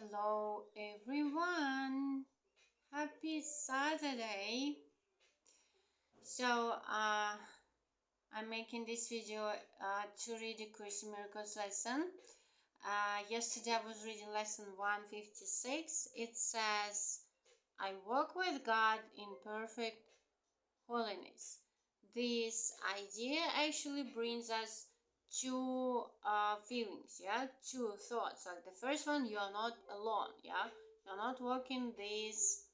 Hello everyone, happy Saturday. So I'm making this video to read the Course in Miracles lesson. Yesterday I was reading lesson 156. It says, I walk with God in perfect holiness. This idea actually brings us two feelings, two thoughts. Like the first one, you are not alone, you're not walking this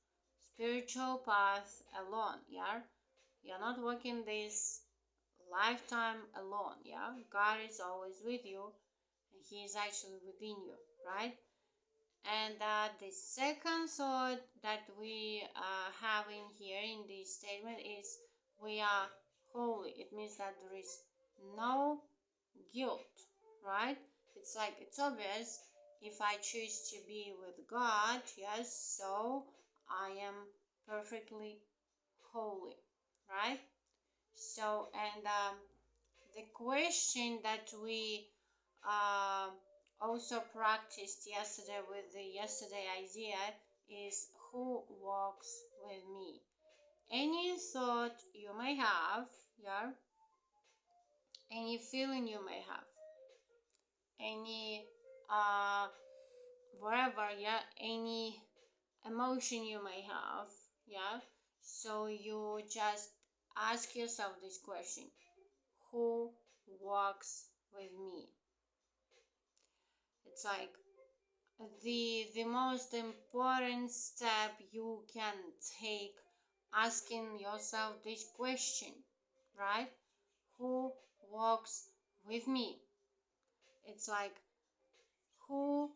spiritual path alone, you're not walking this lifetime alone, God is always with you, and He is actually within you, right? And the second thought that we have in here in this statement is we are holy. It means that there is no guilt, right? It's like it's obvious, if I choose to be with God, yes, so I am perfectly holy, right? So, and the question that we uh, also practiced yesterday with the yesterday idea is, who walks with me? Any thought you may have, any feeling you may have, any whatever, any emotion you may have, so you just ask yourself this question: who walks with me? It's like the most important step you can take, asking yourself this question, right? Who walks with me? It's like, whom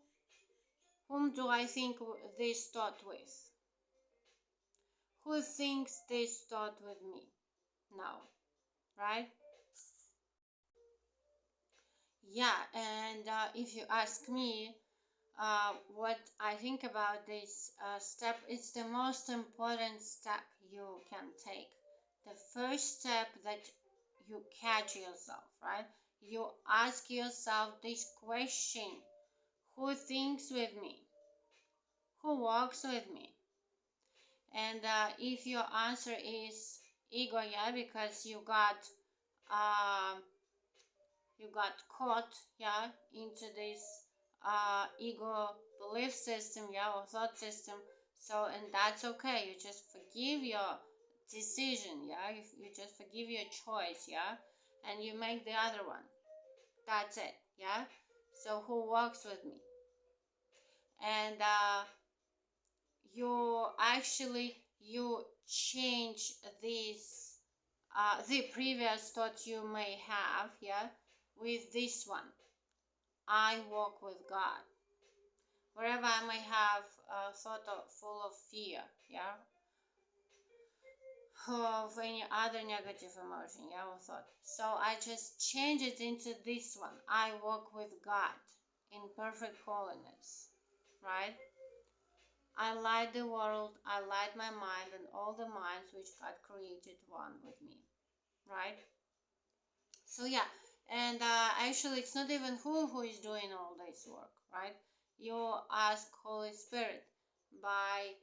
do I think this thought with? Who thinks this thought with me now, right? And if you ask me, what I think about this step, it's the most important step you can take. The first step that you catch yourself, right? You ask yourself this question: who thinks with me? Who walks with me? And if your answer is ego, because you got caught, into this ego belief system, or thought system. So, and that's okay. You just forgive your decision, you just forgive your choice, and you make the other one. That's it, So who walks with me? And you change this the previous thought you may have, with this one: I walk with God. Wherever I may have thought full of fear, of any other negative emotion, or thought, so I just change it into this one: I walk with God in perfect holiness, right? I light the world, I light my mind and all the minds which God created one with me, right? So and actually it's not even who is doing all this work, right? You ask Holy Spirit by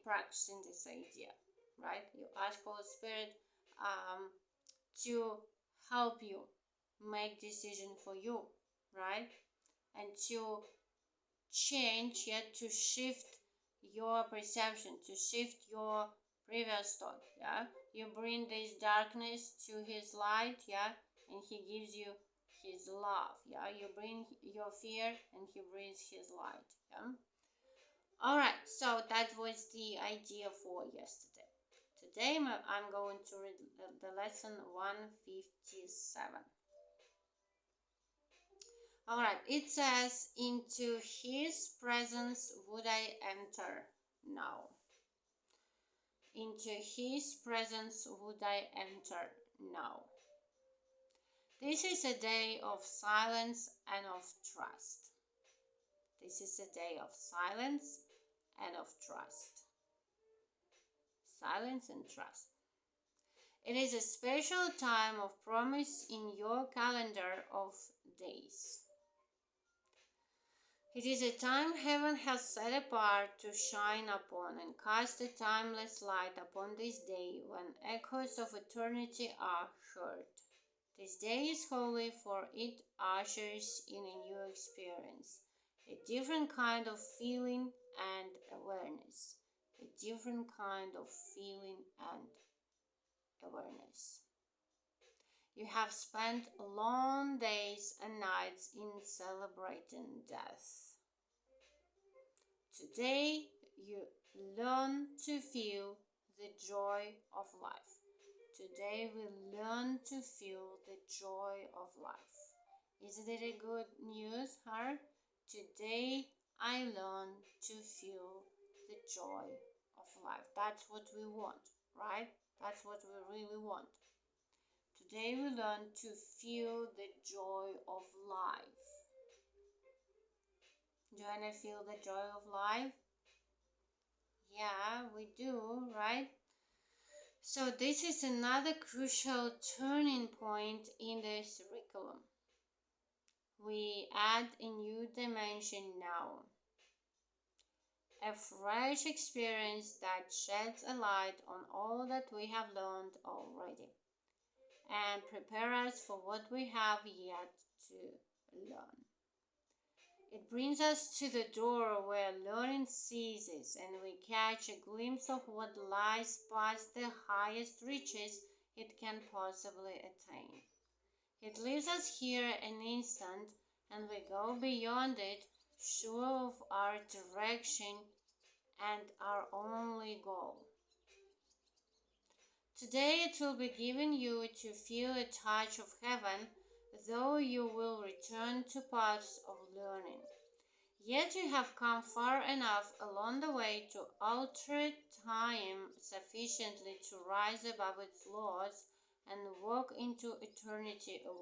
practicing this idea, right? You ask Holy Spirit to help you make decision for you, right? And to change, to shift your perception, to shift your previous thought, you bring this darkness to His light, and He gives you His love, you bring your fear and He brings His light, all right. So that was the idea for yesterday. Today I'm going to read the lesson 157. All right, it says, into His presence would I enter now. Into His presence would I enter now. This is a day of silence and of trust. This is a day of silence and of trust. Silence and trust. It is a special time of promise in your calendar of days. It is a time heaven has set apart to shine upon and cast a timeless light upon this day when echoes of eternity are heard. This day is holy, for it ushers in a new experience, a different kind of feeling and awareness. A different kind of feeling and awareness. You have spent long days and nights in celebrating death. Today, you learn to feel the joy of life. Today, we learn to feel the joy of life. Isn't it a good news, huh? Today, I learn to feel the joy of life. That's what we want, right? That's what we really want. Today, we learn to feel the joy of life. Do you want to feel the joy of life? Yeah, we do, right? So this is another crucial turning point in the curriculum. We add a new dimension now. A fresh experience that sheds a light on all that we have learned already and prepare us for what we have yet to learn. It brings us to the door where learning ceases and we catch a glimpse of what lies past the highest reaches it can possibly attain. It leaves us here an instant and we go beyond it, sure of our direction and our only goal. Today it will be given you to feel a touch of heaven, though you will return to paths of learning. Yet you have come far enough along the way to alter time sufficiently to rise above its laws and walk into eternity a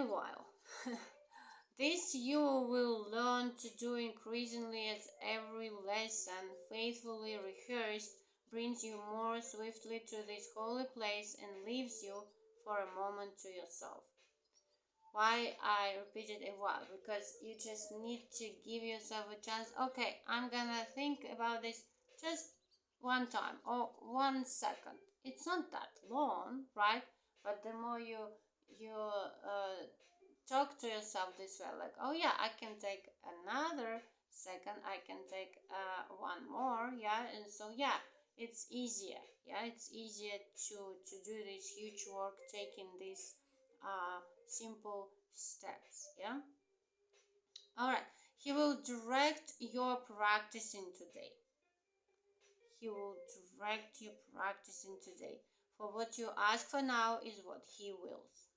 while. This you will learn to do increasingly as every lesson, faithfully rehearsed, brings you more swiftly to this holy place and leaves you for a moment to yourself. Why I repeated a while? Because you just need to give yourself a chance. Okay, I'm gonna think about this just one time or 1 second. It's not that long, right? But the more you talk to yourself this way, like, oh yeah, I can take another second, I can take one more, yeah, and so yeah, it's easier. Yeah, it's easier to do this huge work, taking these simple steps. Yeah. All right. He will direct your practicing today. He will direct your practicing today. For what you ask for now is what he wills.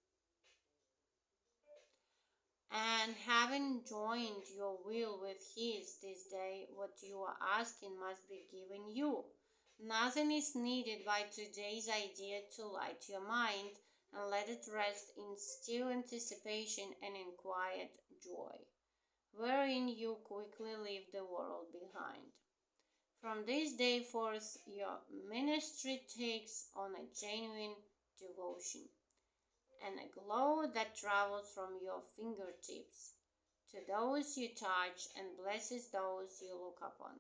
And having joined your will with his this day, what you are asking must be given you. Nothing is needed by today's idea to light your mind and let it rest in still anticipation and in quiet joy, wherein you quickly leave the world behind. From this day forth, your ministry takes on a genuine devotion and a glow that travels from your fingertips to those you touch and blesses those you look upon.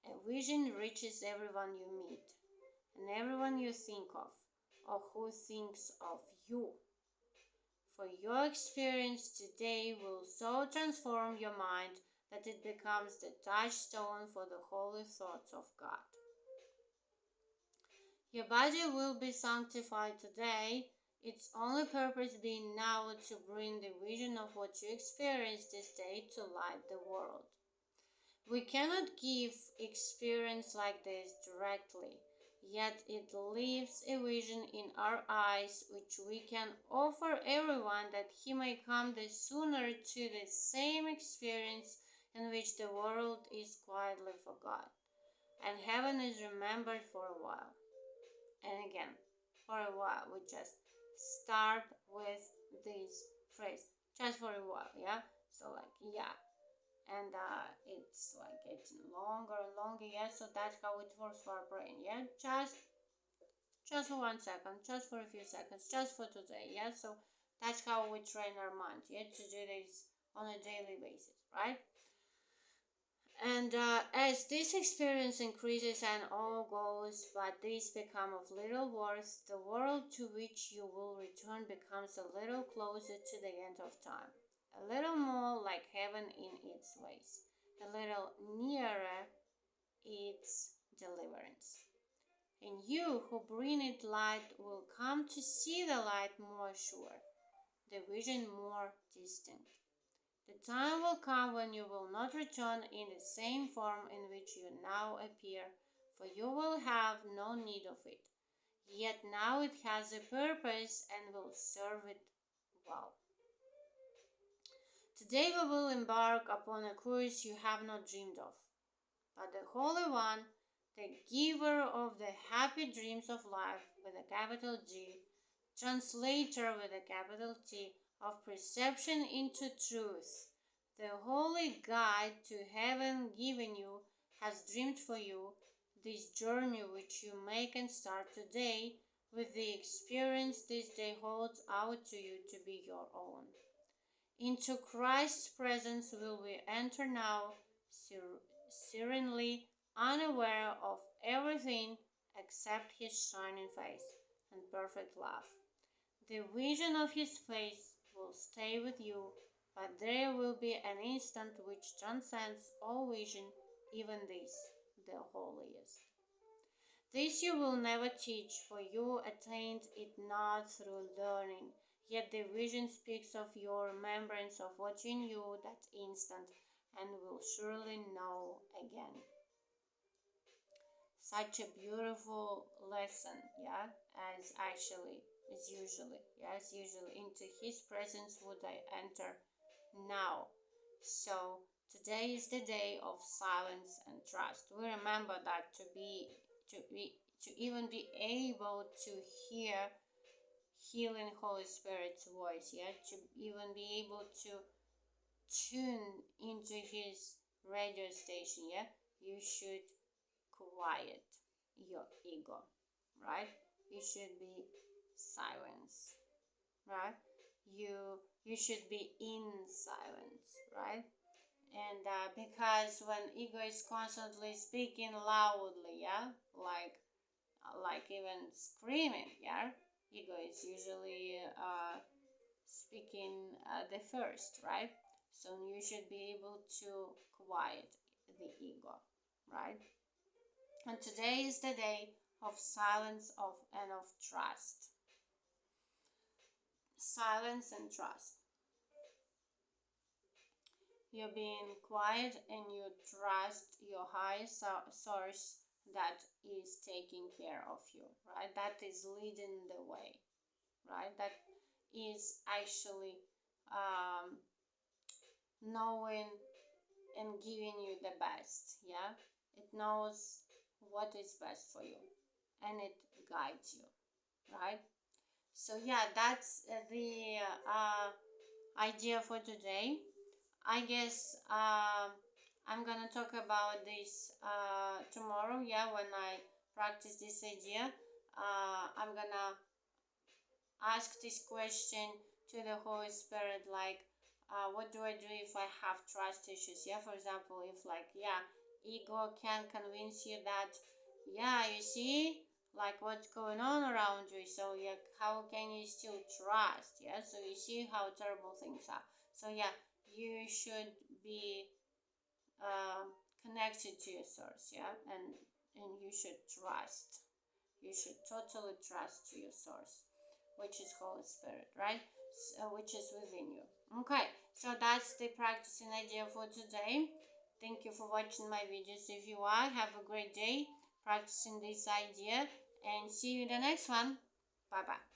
A vision reaches everyone you meet and everyone you think of or who thinks of you. For your experience today will so transform your mind that it becomes the touchstone for the holy thoughts of God. Your body will be sanctified today, its only purpose being now to bring the vision of what you experienced this day to light the world. We cannot give experience like this directly, yet it leaves a vision in our eyes which we can offer everyone that he may come the sooner to the same experience in which the world is quietly forgot, and heaven is remembered for a while. And again, for a while, we just start with this phrase, just for a while, yeah? So like, yeah, and it's like getting longer and longer, yeah, so that's how it works for our brain, yeah, just for 1 second, just for a few seconds, just for today, yeah, so that's how we train our mind, yeah, to do this on a daily basis, right? And as this experience increases and all goes, but these become of little worth, the world to which you will return becomes a little closer to the end of time, a little more like heaven in its ways, a little nearer its deliverance. And you who bring it light will come to see the light more sure, the vision more distinct. The time will come when you will not return in the same form in which you now appear, for you will have no need of it. Yet now it has a purpose and will serve it well. Today we will embark upon a course you have not dreamed of, but the Holy One, the giver of the happy dreams of life with a capital G, translator with a capital T, of perception into truth, the holy guide to heaven given you, has dreamed for you this journey which you make and start today with the experience this day holds out to you to be your own. Into Christ's presence will we enter now, serenely unaware of everything except his shining face and perfect love. The vision of his face will stay with you, but there will be an instant which transcends all vision, even this, the holiest. This you will never teach, for you attained it not through learning. Yet the vision speaks of your remembrance of what you knew that instant and will surely know again. Such a beautiful lesson, yeah, as usually into his presence would I enter now. So today is the day of silence and trust. We remember that to even be able to hear healing Holy Spirit's voice, yeah, to even be able to tune into his radio station, yeah, you should quiet your ego, right? You should be silence, right? You should be in silence, right? And because when ego is constantly speaking loudly, yeah, like even screaming, yeah, ego is usually speaking the first, right? So you should be able to quiet the ego, right? And today is the day of silence and of trust. Silence and trust. You're being quiet and you trust your higher source that is taking care of you, right? That is leading the way, right? That is actually knowing and giving you the best, yeah? It knows what is best for you and it guides you, right? So yeah, that's the idea for today. I guess I'm gonna talk about this tomorrow. Yeah, when I practice this idea, I'm gonna ask this question to the Holy Spirit, like, what do I do if I have trust issues? Yeah, for example, if like, yeah, ego can convince you that, yeah, you see, like what's going on around you. So yeah, how can you still trust? Yeah, so you see how terrible things are. So yeah, you should be connected to your source. Yeah, and you should trust. You should totally trust to your source, which is Holy Spirit, right? So, which is within you. Okay, so that's the practicing idea for today. Thank you for watching my videos. If you are, have a great day practicing this idea and see you in the next one. Bye bye.